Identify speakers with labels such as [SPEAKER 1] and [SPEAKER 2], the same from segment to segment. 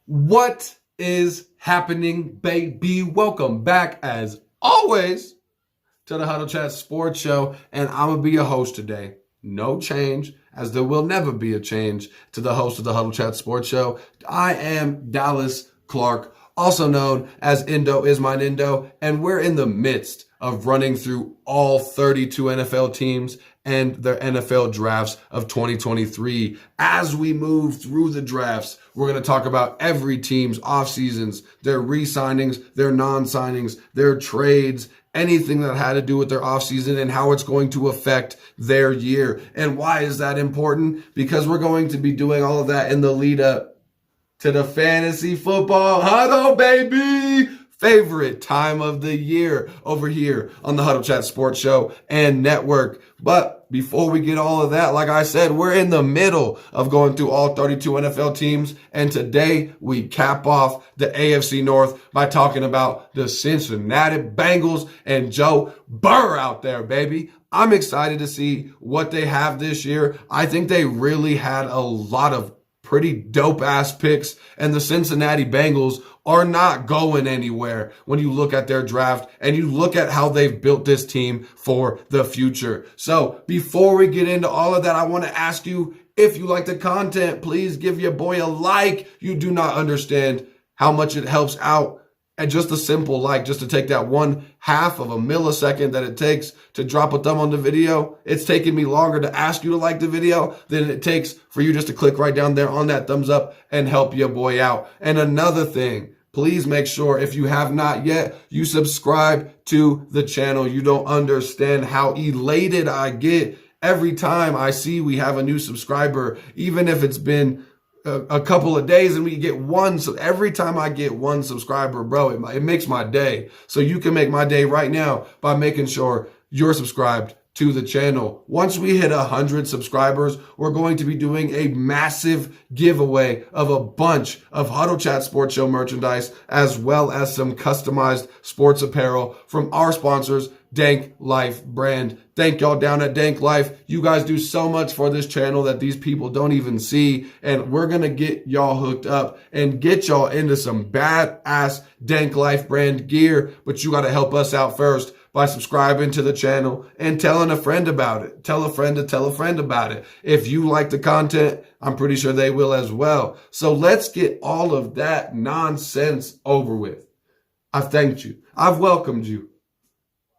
[SPEAKER 1] What is happening, baby? Welcome back, as always, to the Huddle Chat Sports Show, and I'm going to be your host today. No change, as there will never be a change to the host of the Huddle Chat Sports Show. I am Dallas Clark, also known as Indo is my Nindo, and we're in the midst of running through all 32 NFL teams and their NFL drafts of 2023. As we move through the drafts, we're going to talk about every team's off seasons, their re-signings, their non-signings, their trades, anything that had to do with their offseason and how it's going to affect their year. And why is that important? Because we're going to be doing all of that in the lead up to the fantasy football huddle, baby! Favorite time of the year over here on the Huddle Chat Sports Show and Network. But before we get all of that, like I said, we're in the middle of going through all 32 NFL teams. And today we cap off the AFC North by talking about the Cincinnati Bengals and Joe Burrow out there, baby. I'm excited to see what they have this year. I think they really had a lot of pretty dope ass picks, and the Cincinnati Bengals are not going anywhere when you look at their draft and you look at how they've built this team for the future. So before we get into all of that, I want to ask you, if you like the content, please give your boy a like. You do not understand how much it helps out. And just a simple like, just to take that 1/2 of a millisecond that it takes to drop a thumb on the video. It's taken me longer to ask you to like the video than it takes for you just to click right down there on that thumbs up and help your boy out. And another thing, please make sure, if you have not yet, you subscribe to the channel. You don't understand how elated I get every time I see we have a new subscriber, even if it's been a couple of days and we get one. So every time I get one subscriber, bro, it makes my day. So you can make my day right now by making sure you're subscribed to the channel. Once we hit 100 subscribers, we're going to be doing a massive giveaway of a bunch of Huddle Chat Sports Show merchandise, as well as some customized sports apparel from our sponsors, Danklyfe brand. Thank y'all down at Danklyfe. You guys do so much for this channel that these people don't even see. And we're going to get y'all hooked up and get y'all into some badass Danklyfe brand gear. But you got to help us out first by subscribing to the channel and telling a friend about it. Tell a friend to tell a friend about it. If you like the content, I'm pretty sure they will as well. So let's get all of that nonsense over with. I've thanked you. I've welcomed you.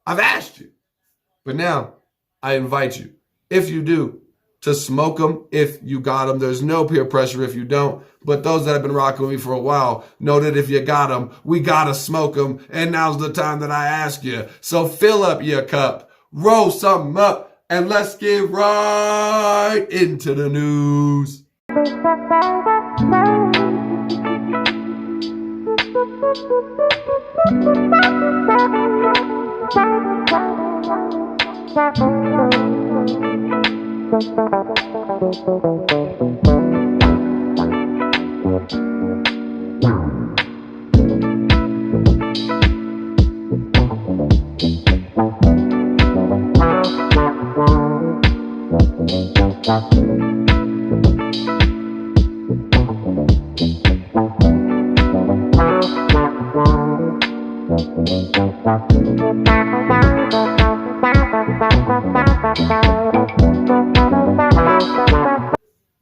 [SPEAKER 1] I've asked you. But now I invite you, if you do, to smoke them if you got them. There's no peer pressure if you don't. But those that have been rocking with me for a while know that if you got them, we got to smoke them. And now's the time that I ask you. So fill up your cup, roll something up, and let's get right into the news.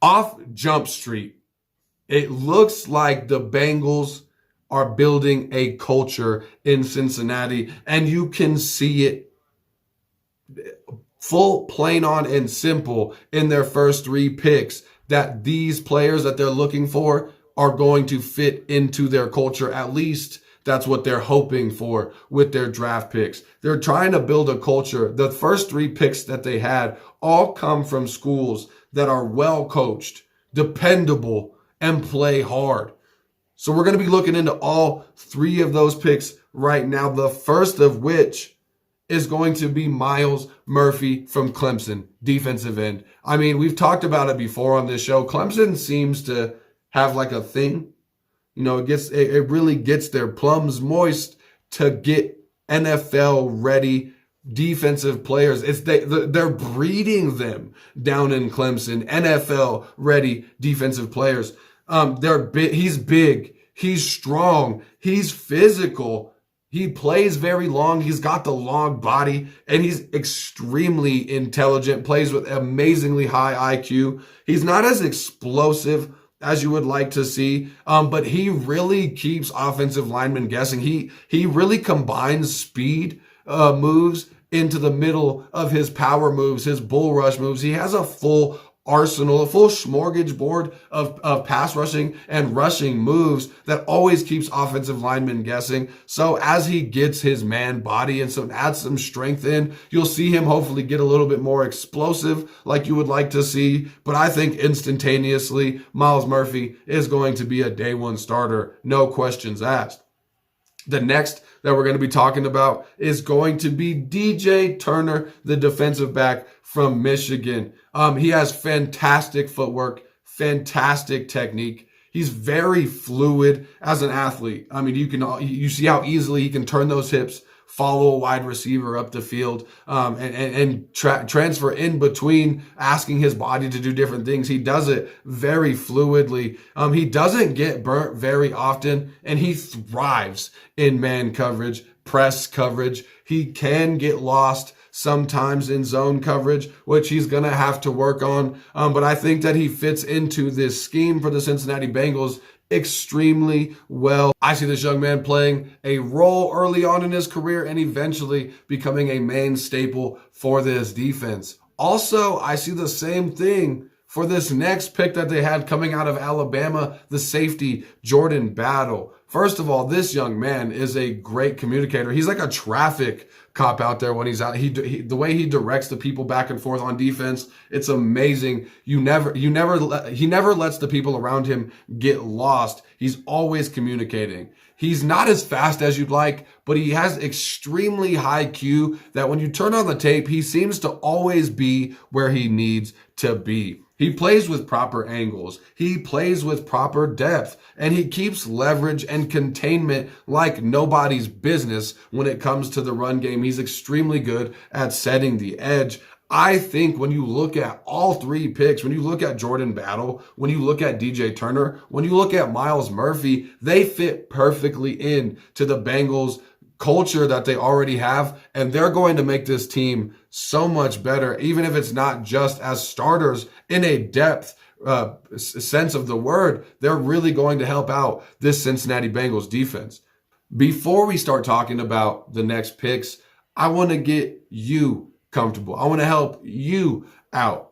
[SPEAKER 1] Off Jump Street, it looks like the Bengals are building a culture in Cincinnati, and you can see it full, plain on and simple in their first 3 picks, that these players that they're looking for are going to fit into their culture. At least that's what they're hoping for with their draft picks. They're trying to build a culture. The first 3 picks that they had all come from schools that are well coached, dependable, and play hard. So we're going to be looking into all 3 of those picks right now. The first of which is going to be Myles Murphy from Clemson, defensive end. I mean, we've talked about it before on this show. Clemson seems to have like a thing. You know, it really gets their plums moist to get NFL ready defensive players. They're breeding them down in Clemson, NFL ready defensive players. He's big. He's strong. He's physical. He plays very long. He's got the long body, and he's extremely intelligent, plays with amazingly high IQ. He's not as explosive as you would like to see, but he really keeps offensive linemen guessing. He really combines speed moves into the middle of his power moves, his bull rush moves. He has a full arsenal, a full smorgasbord of pass rushing and rushing moves that always keeps offensive linemen guessing. So as he gets his man body and adds some strength in, you'll see him hopefully get a little bit more explosive like you would like to see. But I think instantaneously, Myles Murphy is going to be a day one starter, no questions asked. The next that we're going to be talking about is going to be DJ Turner, the defensive back from Michigan. He has fantastic footwork, fantastic technique. He's very fluid as an athlete. I mean, you see how easily he can turn those hips, follow a wide receiver up the field, and transfer in between, asking his body to do different things. He does it very fluidly. He doesn't get burnt very often, and he thrives in man coverage, press coverage. He can get lost sometimes in zone coverage, which he's going to have to work on. But I think that he fits into this scheme for the Cincinnati Bengals extremely well. I see this young man playing a role early on in his career and eventually becoming a main staple for this defense. Also, I see the same thing for this next pick that they had coming out of Alabama, the safety, Jordan Battle. First of all, this young man is a great communicator. He's like a traffic cop out there when he's out. The way he directs the people back and forth on defense, it's amazing. He never lets the people around him get lost. He's always communicating. He's not as fast as you'd like, but he has extremely high Q that when you turn on the tape, he seems to always be where he needs to be. He plays with proper angles. He plays with proper depth, and he keeps leverage and containment like nobody's business when it comes to the run game. He's extremely good at setting the edge. I think when you look at all three picks, when you look at Jordan Battle, when you look at DJ Turner, when you look at Myles Murphy, they fit perfectly in to the Bengals culture that they already have, and they're going to make this team so much better, even if it's not just as starters in a depth sense of the word. They're really going to help out this Cincinnati Bengals defense. Before we start talking about the next picks, I want to get you comfortable. I want to help you out.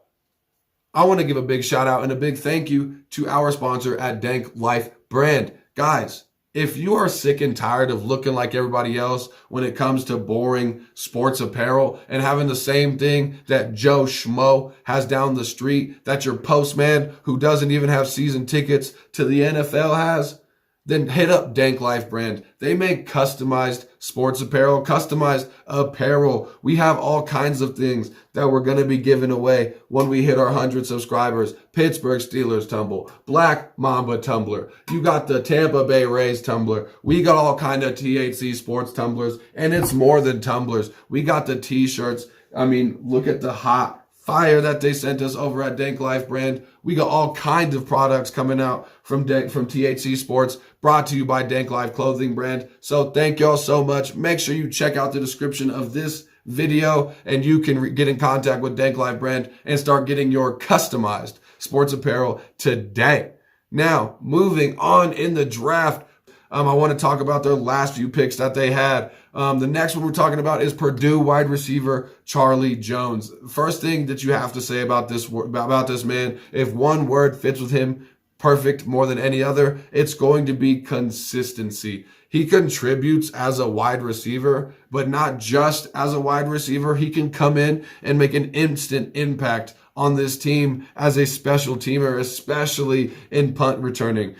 [SPEAKER 1] I want to give a big shout out and a big thank you to our sponsor at Danklyfe brand. Guys, if you are sick and tired of looking like everybody else when it comes to boring sports apparel and having the same thing that Joe Schmo has down the street, that your postman who doesn't even have season tickets to the NFL has, then hit up Danklyfe brand. They make customized sports apparel, customized apparel. We have all kinds of things that we're going to be giving away when we hit our 100 subscribers. Pittsburgh Steelers tumbler, Black Mamba tumbler. You got the Tampa Bay Rays tumbler. We got all kind of THC Sports tumblers, and it's more than tumblers. We got the t-shirts. I mean, look at the hot fire that they sent us over at Danklyfe brand. We got all kinds of products coming out from THC Sports, brought to you by Danklyfe clothing brand. So thank y'all so much. Make sure you check out the description of this video and you can get in contact with Danklyfe brand and start getting your customized sports apparel today. Now, moving on in the draft, I want to talk about their last few picks that they had. The next one we're talking about is Purdue wide receiver Charlie Jones. First thing that you have to say about this man, if one word fits with him perfect more than any other, it's going to be consistency. He contributes as a wide receiver, but not just as a wide receiver. He can come in and make an instant impact on this team as a special teamer, especially in punt returning.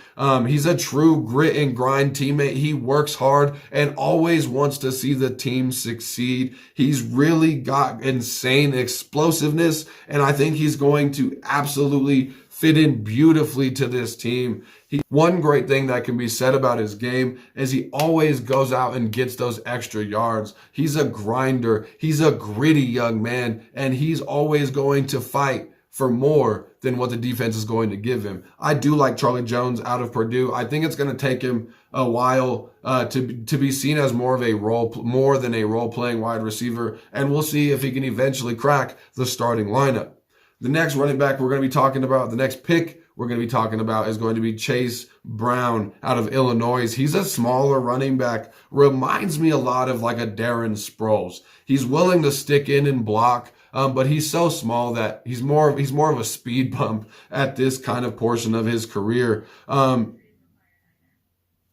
[SPEAKER 1] He's a true grit and grind teammate. He works hard and always wants to see the team succeed. He's really got insane explosiveness, and I think he's going to absolutely fit in beautifully to this team. One great thing that can be said about his game is he always goes out and gets those extra yards. He's a grinder. He's a gritty young man, and he's always going to fight for more than what the defense is going to give him. I do like Charlie Jones out of Purdue. I think it's going to take him a while to be seen as more than a role playing wide receiver, and we'll see if he can eventually crack the starting lineup. The next running back we're going to be talking about, the next pick we're going to be talking about, is going to be Chase Brown out of Illinois. He's a smaller running back, reminds me a lot of like a Darren Sproles. He's willing to stick in and block, but he's so small that he's more of a speed bump at this kind of portion of his career.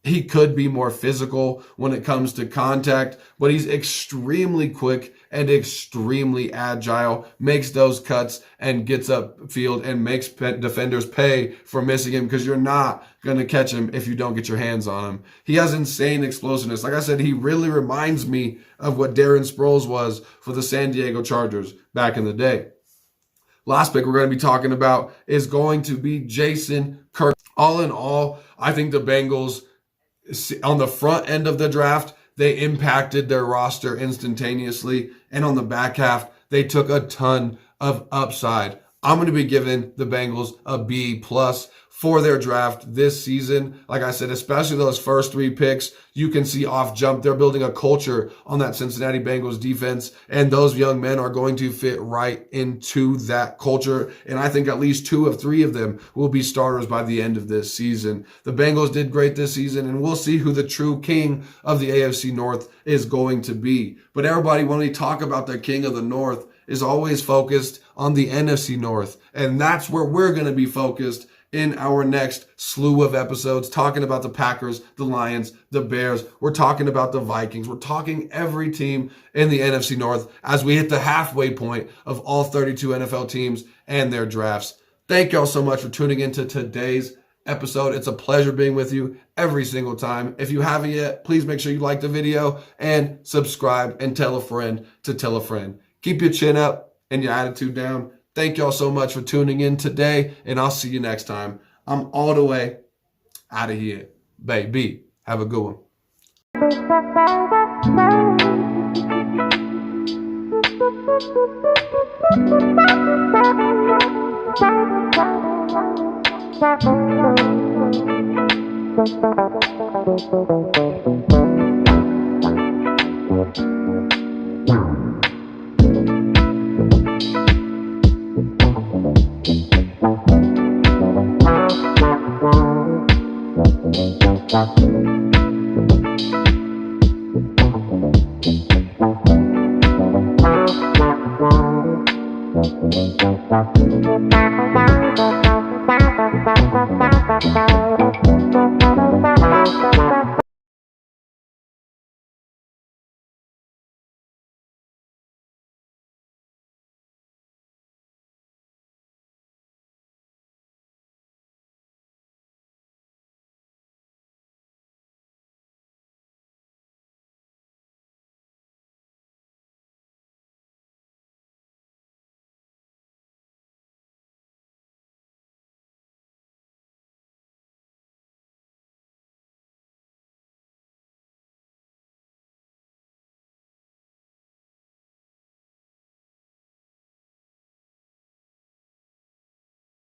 [SPEAKER 1] He could be more physical when it comes to contact, but he's extremely quick and extremely agile, makes those cuts and gets upfield and makes defenders pay for missing him, because you're not going to catch him if you don't get your hands on him. He has insane explosiveness. Like I said, he really reminds me of what Darren Sproles was for the San Diego Chargers back in the day. Last pick we're going to be talking about is going to be Jason Kirk. All in all, I think the Bengals, on the front end of the draft, they impacted their roster instantaneously. And on the back half, they took a ton of upside. I'm going to be giving the Bengals a B+ for their draft this season. Like I said, especially those first 3 picks, you can see off jump, they're building a culture on that Cincinnati Bengals defense, and those young men are going to fit right into that culture. And I think at least 2 of 3 of them will be starters by the end of this season. The Bengals did great this season, and we'll see who the true king of the AFC North is going to be. But everybody, when we talk about the king of the North, is always focused on the NFC North. And that's where we're going to be focused in our next slew of episodes, talking about the Packers, the Lions, the Bears. We're talking about the Vikings. We're talking every team in the NFC North as we hit the halfway point of all 32 NFL teams and their drafts. Thank y'all so much for tuning into today's episode. It's a pleasure being with you every single time. If you haven't yet, please make sure you like the video and subscribe and tell a friend to tell a friend. Keep your chin up and your attitude down. Thank y'all so much for tuning in today, and I'll see you next time. I'm all the way out of here, baby. Have a good one.